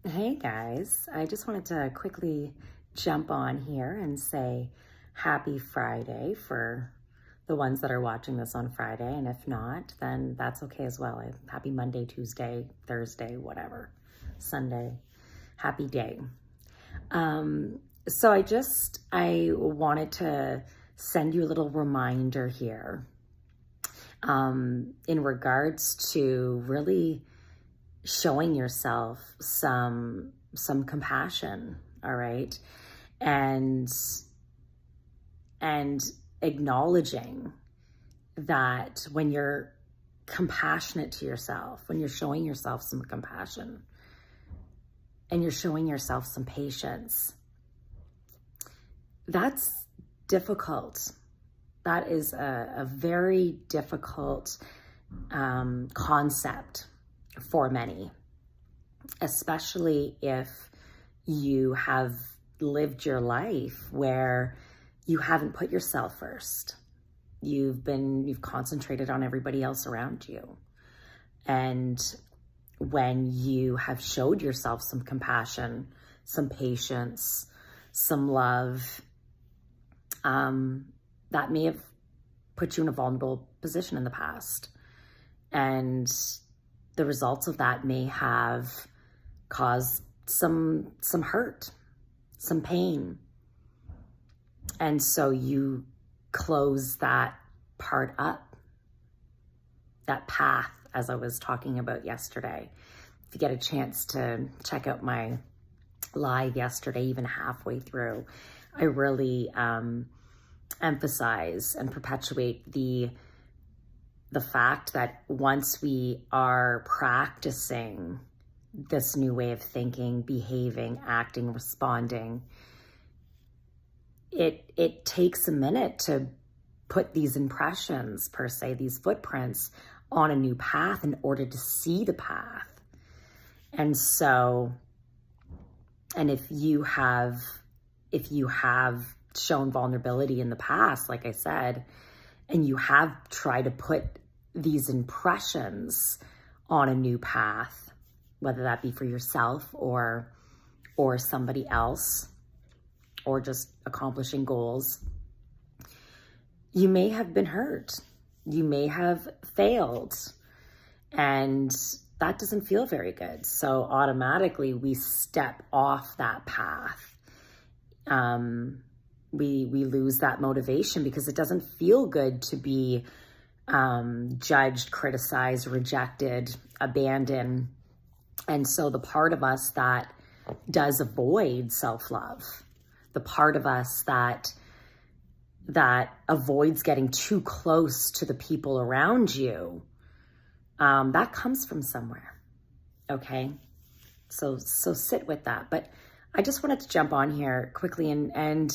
Hey guys, I just wanted to quickly jump on here and say happy Friday for the ones that are watching this on Friday. And if not, then that's okay as well. Happy Monday, Tuesday, Thursday, whatever, Sunday, happy day. So I wanted to send you a little reminder here in regards to really showing yourself some compassion, all right? And acknowledging that when you're compassionate to yourself, when you're showing yourself some compassion and you're showing yourself some patience, that's difficult. That is a very difficult concept for many, especially if you have lived your life where you haven't put yourself first. You've concentrated on everybody else around you. And when you have showed yourself some compassion, some patience, some love, that may have put you in a vulnerable position in the past. And the results of that may have caused some hurt, some pain. And so you close that part up, that path, as I was talking about yesterday. If you get a chance to check out my live yesterday, even halfway through, I really emphasize and perpetuate the fact that once we are practicing this new way of thinking, behaving, acting, responding, it takes a minute to put these impressions, per se, these footprints on a new path in order to see the path. And so, and if you have shown vulnerability in the past, like I said, and you have tried to put these impressions on a new path, whether that be for yourself or somebody else, or just accomplishing goals, you may have been hurt. You may have failed, and that doesn't feel very good. So automatically we step off that path. We lose that motivation because it doesn't feel good to be judged, criticized, rejected, abandoned. And so the part of us that does avoid self-love, the part of us that avoids getting too close to the people around you, that comes from somewhere, okay? So sit with that. But I just wanted to jump on here quickly and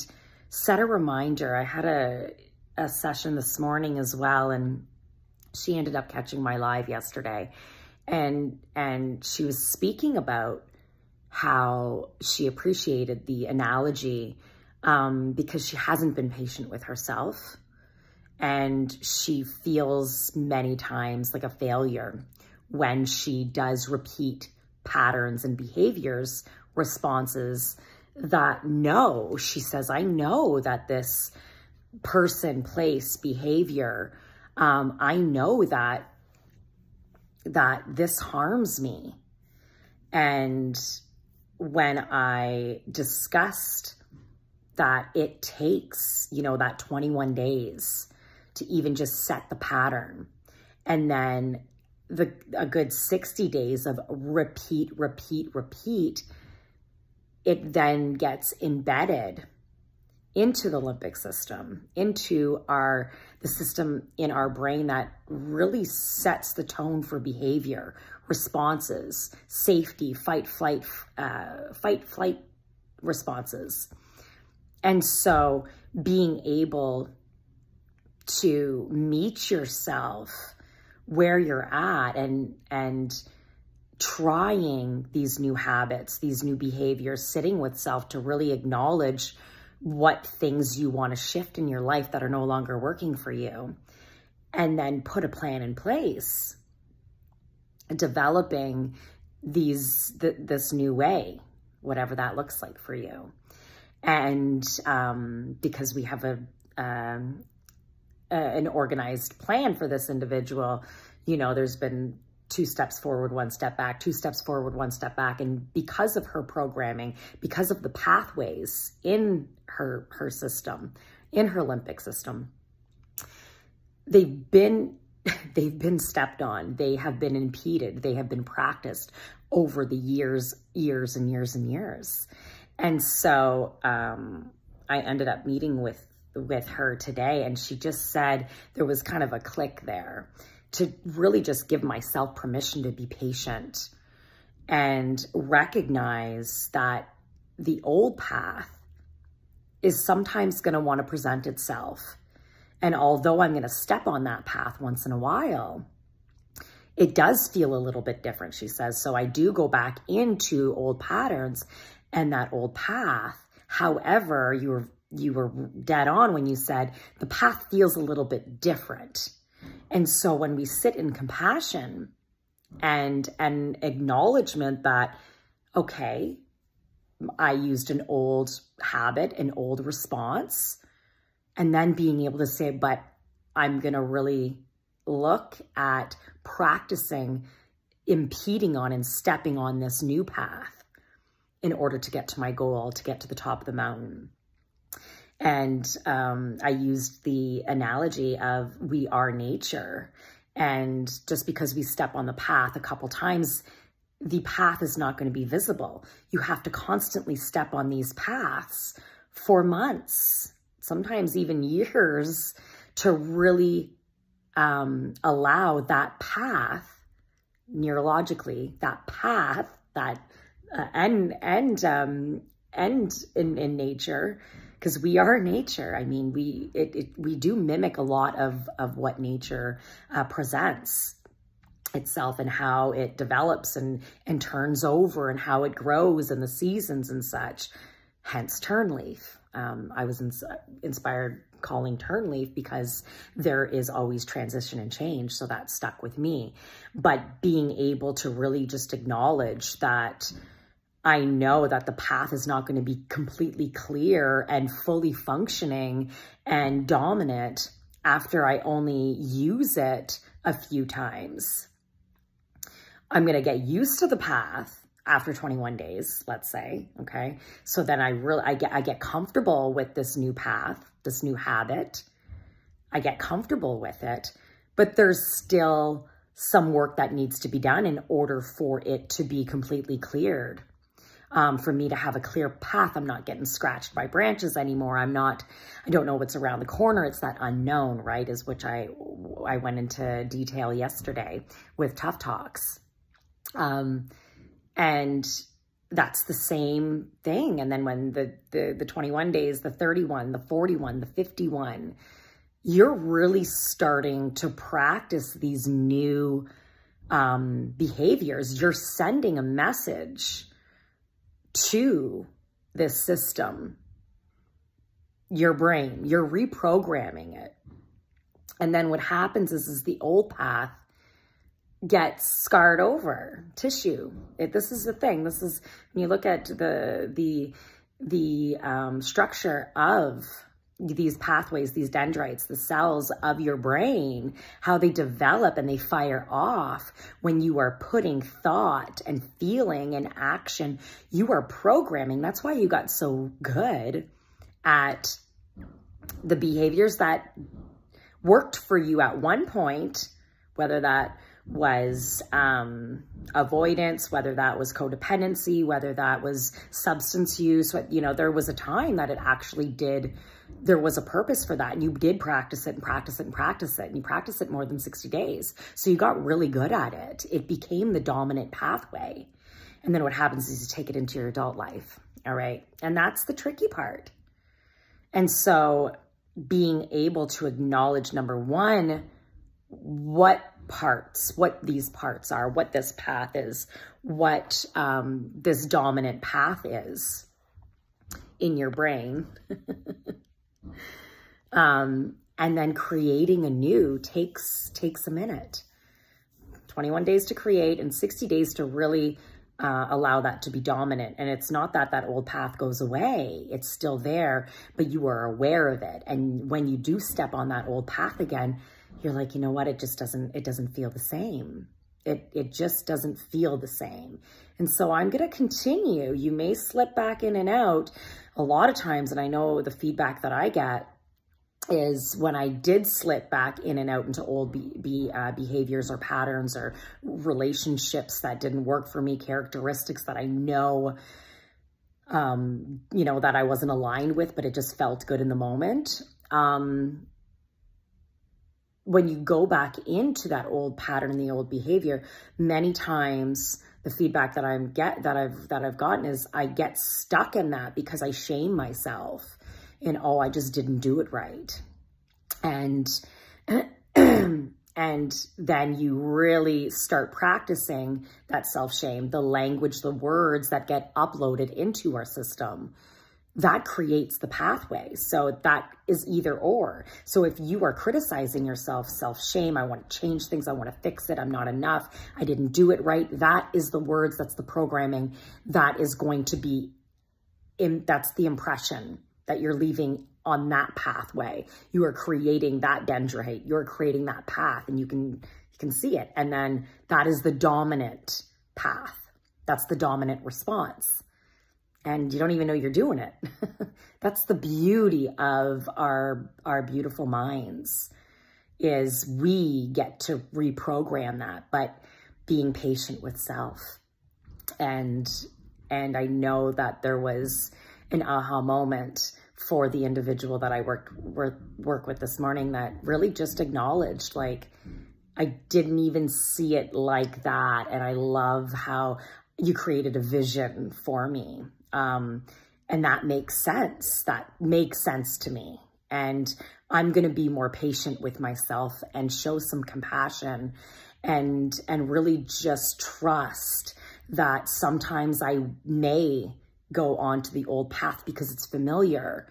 set a reminder. I had a session this morning as well, and she ended up catching my live yesterday, and she was speaking about how she appreciated the analogy because she hasn't been patient with herself, and she feels many times like a failure when she does repeat patterns and behaviors, responses that she says, I know that this person, place, behavior, I know that this harms me. And when I discussed that it takes, that 21 days to even just set the pattern, and then a good 60 days of repeat, it then gets embedded into the limbic system, into the system in our brain that really sets the tone for behavior, responses, safety, fight, flight responses. And so being able to meet yourself where you're at and trying these new habits, these new behaviors, sitting with self to really acknowledge what things you want to shift in your life that are no longer working for you, and then put a plan in place, developing this new way, whatever that looks like for you. And because we have an organized plan for this individual, you know, there's been 2 steps forward, 1 step back, 2 steps forward, 1 step back. And because of her programming, because of the pathways in her system, in her limbic system, they've been stepped on. They have been impeded. They have been practiced over the years and years and years. And so I ended up meeting with her today, and she just said there was kind of a click there to really just give myself permission to be patient and recognize that the old path is sometimes going to want to present itself. And although I'm going to step on that path once in a while, it does feel a little bit different, she says. So I do go back into old patterns and that old path. However, you were dead on when you said the path feels a little bit different. And so when we sit in compassion and acknowledgement that, okay, I used an old habit, an old response, and then being able to say, but I'm going to really look at practicing impeding on and stepping on this new path in order to get to my goal, to get to the top of the mountain. And I used the analogy of we are nature. And just because we step on the path a couple times, the path is not going to be visible. You have to constantly step on these paths for months, sometimes even years, to really allow that path, neurologically, that path, that end in nature, because we are nature. I mean, we do mimic a lot of what nature presents itself and how it develops and turns over and how it grows and the seasons and such, hence Turnleaf. I was inspired calling Turnleaf because there is always transition and change. So that stuck with me. But being able to really just acknowledge that I know that the path is not going to be completely clear and fully functioning and dominant after I only use it a few times. I'm going to get used to the path after 21 days, let's say, okay? So then I get comfortable with this new path, this new habit. I get comfortable with it, but there's still some work that needs to be done in order for it to be completely cleared. For me to have a clear path, I'm not getting scratched by branches anymore. I don't know what's around the corner. It's that unknown, right? Is which I went into detail yesterday with Tough Talks. And that's the same thing. And then when the 21 days, the 31, the 41, the 51, you're really starting to practice these new behaviors. You're sending a message to this system, your brain. You're reprogramming it. And then what happens is the old path gets scarred over tissue. This is the thing. This is when you look at the structure of these pathways, these dendrites, the cells of your brain, how they develop and they fire off when you are putting thought and feeling and action. You are programming. That's why you got so good at the behaviors that worked for you at one point, whether that was avoidance, whether that was codependency, whether that was substance use. You know, there was a time that it actually did, there was a purpose for that. And you did practice it and practice it and practice it. And you practiced it more than 60 days. So you got really good at it. It became the dominant pathway. And then what happens is you take it into your adult life. All right. And that's the tricky part. And so being able to acknowledge, number one, what these parts are, what this path is, what this dominant path is in your brain. And then creating a new takes a minute. 21 days to create and 60 days to really allow that to be dominant. And it's not that that old path goes away. It's still there, but you are aware of it. And when you do step on that old path again, you're like, you know what? It doesn't feel the same. It just doesn't feel the same. And so I'm going to continue. You may slip back in and out a lot of times. And I know the feedback that I get is when I did slip back in and out into old behaviors or patterns or relationships that didn't work for me, characteristics that I know, you know, that I wasn't aligned with, but it just felt good in the moment. When you go back into that old pattern and the old behavior, many times the feedback that I've gotten is I get stuck in that because I shame myself and, oh, I just didn't do it right. And and then you really start practicing that self-shame, the language, the words that get uploaded into our system. That creates the pathway. So that is either or. So if you are criticizing yourself, self-shame, I want to change things, I want to fix it, I'm not enough, I didn't do it right, that is the words, that's the programming, that is going to be, that's the impression that you're leaving on that pathway. You are creating that dendrite, you're creating that path, and you can see it. And then that is the dominant path. That's the dominant response. And you don't even know you're doing it. That's the beauty of our beautiful minds, is we get to reprogram that, but being patient with self. And I know that there was an aha moment for the individual that I work with this morning that really just acknowledged, like, I didn't even see it like that. And I love how you created a vision for me. And that makes sense. That makes sense to me. And I'm going to be more patient with myself and show some compassion and really just trust that sometimes I may go on to the old path because it's familiar,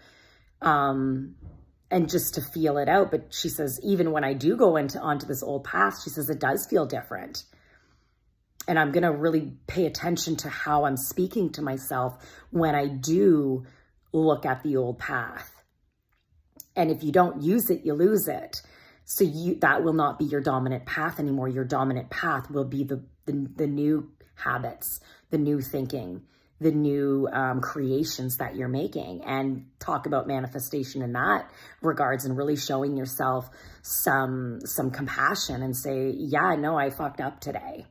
and just to feel it out. But she says, even when I do go onto this old path, she says, it does feel different. And I'm going to really pay attention to how I'm speaking to myself when I do look at the old path. And if you don't use it, you lose it. So that will not be your dominant path anymore. Your dominant path will be the new habits, the new thinking, the new creations that you're making. And talk about manifestation in that regards, and really showing yourself some compassion and say, yeah, no, I fucked up today.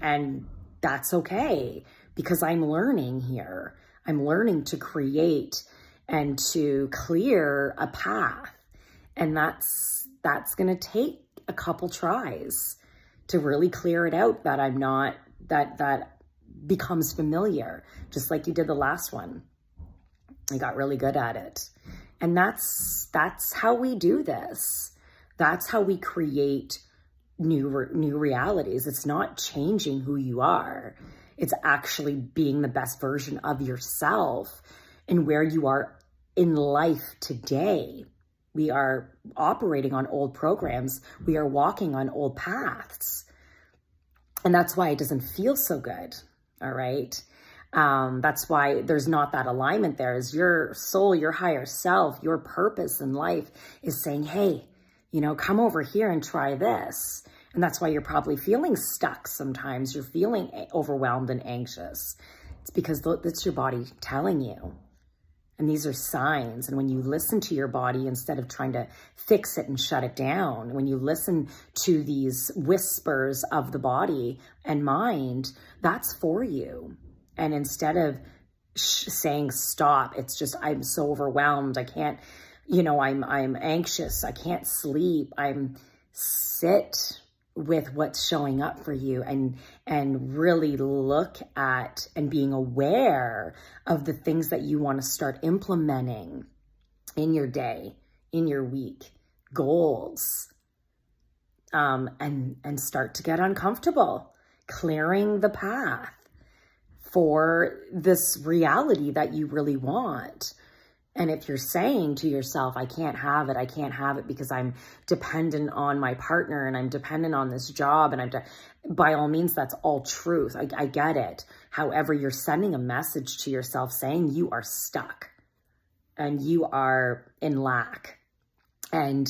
And that's okay, because I'm learning here. I'm learning to create and to clear a path. And that's going to take a couple tries to really clear it out, that I'm not, that becomes familiar, just like you did the last one. I got really good at it. And that's how we do this. That's how we create new realities. It's not changing who you are. It's actually being the best version of yourself and where you are in life today. We are operating on old programs. We are walking on old paths. And that's why it doesn't feel so good. All right. That's why there's not that alignment there. Is your soul, your higher self, your purpose in life is saying, hey, you know, come over here and try this. And that's why you're probably feeling stuck sometimes. You're feeling overwhelmed and anxious. It's because that's your body telling you. And these are signs. And when you listen to your body, instead of trying to fix it and shut it down, when you listen to these whispers of the body and mind, that's for you. And instead of saying stop, it's just, I'm so overwhelmed. I can't, you know, I'm anxious. I can't sleep. Sit with what's showing up for you, and really look at and being aware of the things that you want to start implementing in your day, in your week, goals, and start to get uncomfortable, clearing the path for this reality that you really want. And if you're saying to yourself, I can't have it because I'm dependent on my partner and I'm dependent on this job, and by all means, that's all truth. I get it. However, you're sending a message to yourself saying you are stuck and you are in lack, and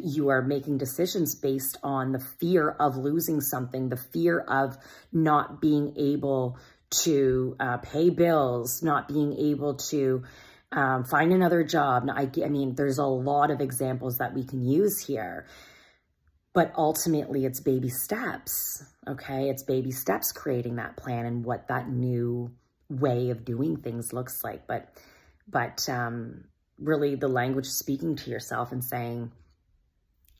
you are making decisions based on the fear of losing something, the fear of not being able to pay bills, not being able to find another job. Now, I mean, there's a lot of examples that we can use here, but ultimately it's baby steps, okay? It's baby steps creating that plan and what that new way of doing things looks like. But really the language speaking to yourself and saying,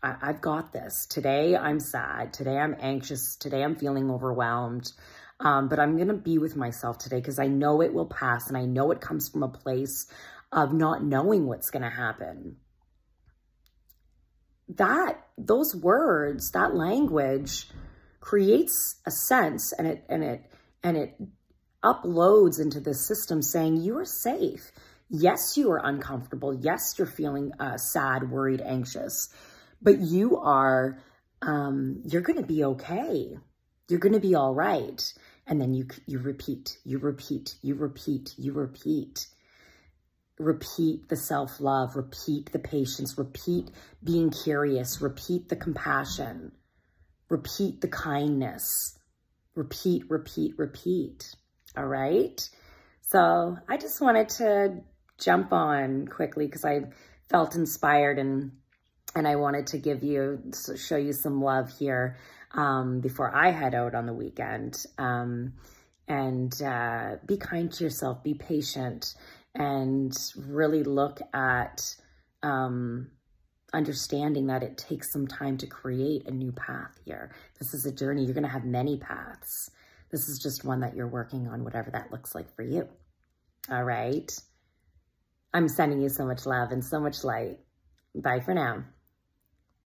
I've got this. Today I'm sad. Today I'm anxious. Today I'm feeling overwhelmed. But I'm going to be with myself today because I know it will pass, and I know it comes from a place of not knowing what's going to happen. Those words, that language creates a sense, and it uploads into the system saying you are safe. Yes, you are uncomfortable. Yes, you're feeling sad, worried, anxious, but you are, you're going to be okay. You're going to be all right. And then you repeat, you repeat, you repeat, you repeat. Repeat the self-love, repeat the patience, repeat being curious, repeat the compassion, repeat the kindness, repeat, repeat, repeat. All right? So I just wanted to jump on quickly because I felt inspired and I wanted to show you some love here before I head out on the weekend. And be kind to yourself, be patient, and really look at understanding that it takes some time to create a new path here. This is a journey. You're going to have many paths. This is just one that you're working on, whatever that looks like for you. All right? I'm sending you so much love and so much light. Bye for now.